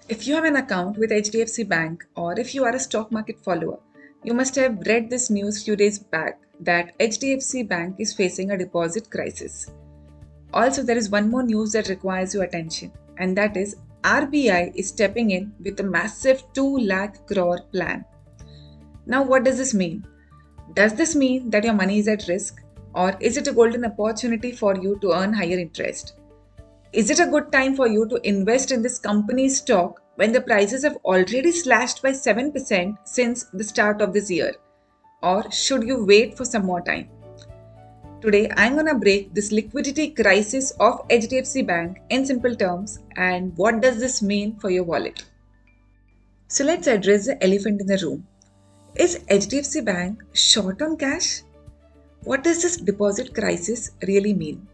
If you have an account with HDFC Bank or if you are a stock market follower, you must have read this news few days back that HDFC Bank is facing a deposit crisis. Also, there is one more news that requires your attention, and that is RBI is stepping in with a massive 2 lakh crore plan. Now, what does this mean? Does this mean that your money is at risk, or is it a golden opportunity for you to earn higher interest? Is it a good time for you to invest in this company's stock when the prices have already slashed by 7% since the start of this year? Or should you wait for some more time? Today, I'm going to break this liquidity crisis of HDFC Bank in simple terms and what does this mean for your wallet. So let's address the elephant in the room. Is HDFC Bank short on cash? What does this deposit crisis really mean?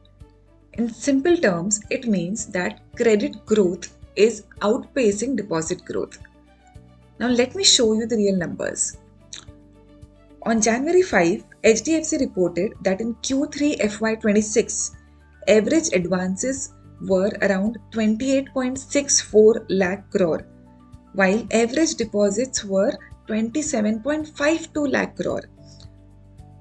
In simple terms, it means that credit growth is outpacing deposit growth. Now, let me show you the real numbers. On January 5, HDFC reported that in Q3 FY26, average advances were around 28.64 lakh crore, while average deposits were 27.52 lakh crore.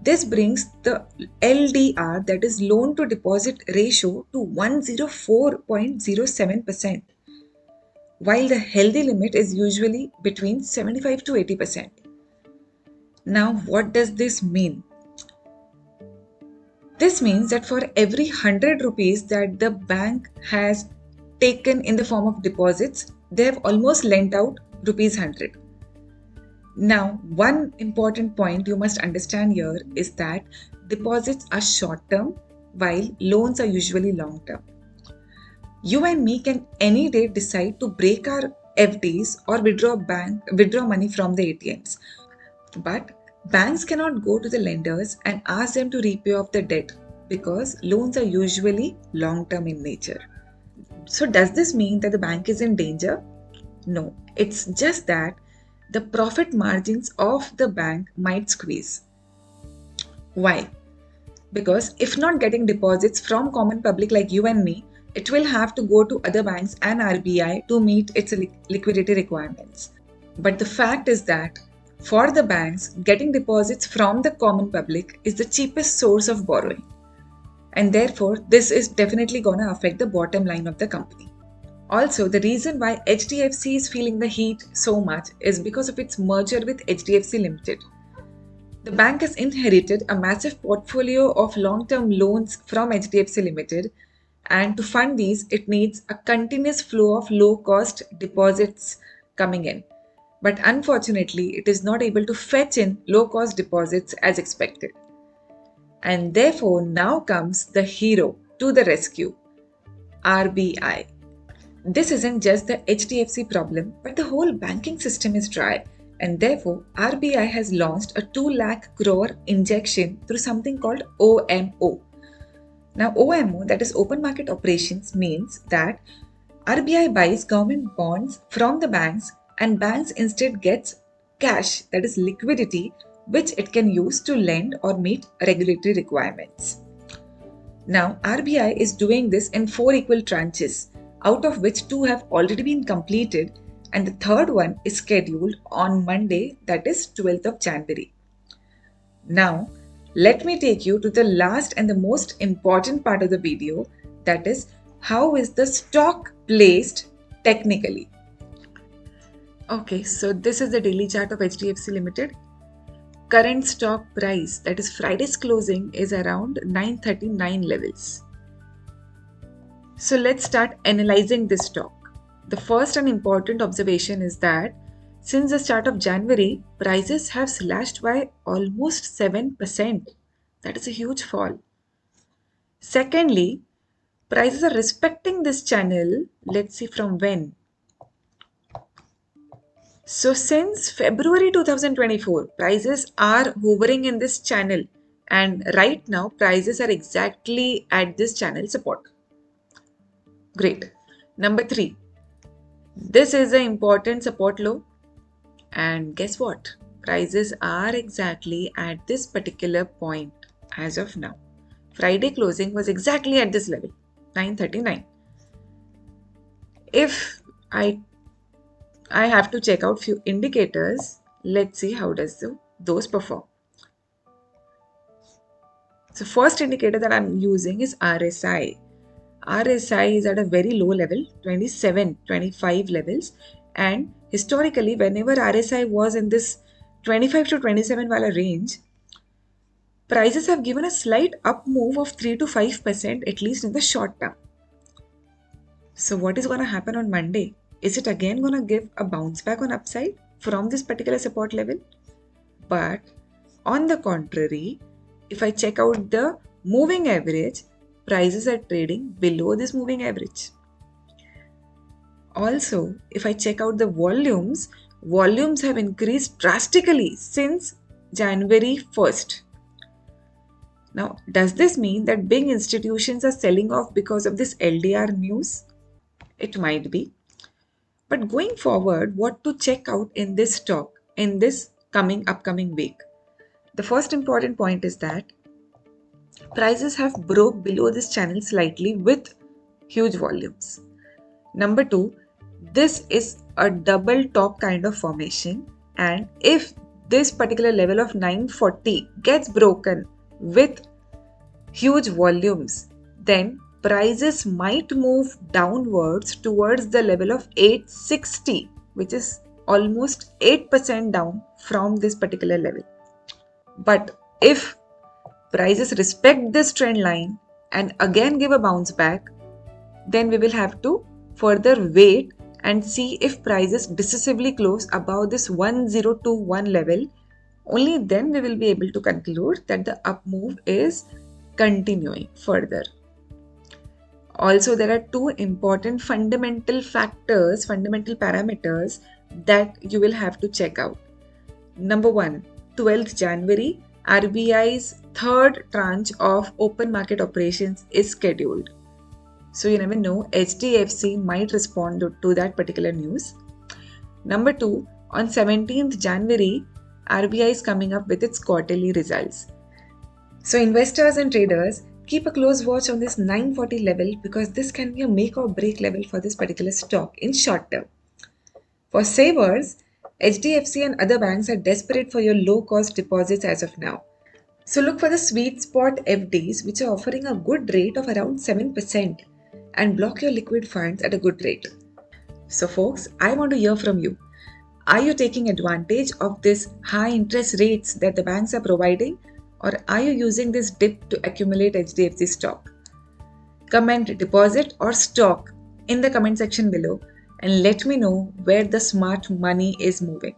This brings the LDR, that is loan to deposit ratio, to 104.07%, while the healthy limit is usually between 75 to 80%. Now, what does this mean? This means that for every 100 rupees that the bank has taken in the form of deposits, they have almost lent out rupees 100. Now, one important point you must understand here is that deposits are short term while loans are usually long term. You and me can any day decide to break our FDs or withdraw money from the ATMs. But banks cannot go to the lenders and ask them to repay off the debt because loans are usually long term in nature. So, does this mean that the bank is in danger? No, it's just that the profit margins of the bank might squeeze. Why? Because if not getting deposits from common public like you and me, it will have to go to other banks and RBI to meet its liquidity requirements. But the fact is that for the banks, getting deposits from the common public is the cheapest source of borrowing. And therefore, this is definitely going to affect the bottom line of the company. Also, the reason why HDFC is feeling the heat so much is because of its merger with HDFC Limited. The bank has inherited a massive portfolio of long-term loans from HDFC Limited, and to fund these, it needs a continuous flow of low-cost deposits coming in. But unfortunately, it is not able to fetch in low-cost deposits as expected. And therefore, now comes the hero to the rescue, RBI. This isn't just the HDFC problem, but the whole banking system is dry, and therefore RBI has launched a 2 lakh crore injection through something called OMO. Now, OMO, that is open market operations, means that RBI buys government bonds from the banks and banks instead gets cash, that is liquidity, which it can use to lend or meet regulatory requirements. Now, RBI is doing this in 4 equal tranches, out of which 2 have already been completed, and the third one is scheduled on Monday, that is 12th of January. Now, let me take you to the last and the most important part of the video, that is, how is the stock placed technically? Okay, so this is the daily chart of HDFC Limited. Current stock price, that is Friday's closing, is around 939 levels. So let's start analyzing this stock. The first and important observation is that since the start of January, prices have slashed by almost 7%. That is a huge fall. Secondly, prices are respecting this channel. Let's see from when. So since February 2024, prices are hovering in this channel, and right now prices are exactly at this channel support. Great. Number 3. This is an important support low, and guess what? Prices are exactly at this particular point as of now. Friday closing was exactly at this level, 939. If I I have to check out few indicators. Let's see how does those perform. So first indicator that I'm using is RSI. RSI is at a very low level, 27, 25 levels, and historically whenever RSI was in this 25 to 27 wala range, prices have given a slight up move of 3 to 5% at least in the short term. So what is going to happen on Monday? Is it again going to give a bounce back on upside from this particular support level? But on the contrary, if I check out the moving average, prices are trading below this moving average. Also, if I check out the volumes have increased drastically since January 1st. Now, does this mean that big institutions are selling off because of this LDR news? It might be. But going forward, what to check out in this stock in this upcoming week? The first important point is that prices have broke below this channel slightly with huge volumes. Number two, this is a double top kind of formation, and if this particular level of 940 gets broken with huge volumes, then prices might move downwards towards the level of 860, which is almost 8% down from this particular level. But if prices respect this trend line and again give a bounce back, then we will have to further wait and see if prices decisively close above this 1021 level. Only then we will be able to conclude that the up move is continuing further. Also, there are two important fundamental parameters that you will have to check out. Number one, 12th January, RBI's third tranche of open market operations is scheduled. So you never know, HDFC might respond to that particular news. Number two, on 17th January, RBI is coming up with its quarterly results. So investors and traders, keep a close watch on this 940 level because this can be a make or break level for this particular stock in short term. For savers, HDFC and other banks are desperate for your low cost deposits as of now. So look for the sweet spot FDs which are offering a good rate of around 7% and block your liquid funds at a good rate. So folks, I want to hear from you. Are you taking advantage of this high interest rates that the banks are providing, or are you using this dip to accumulate HDFC stock? Comment deposit or stock in the comment section below and let me know where the smart money is moving.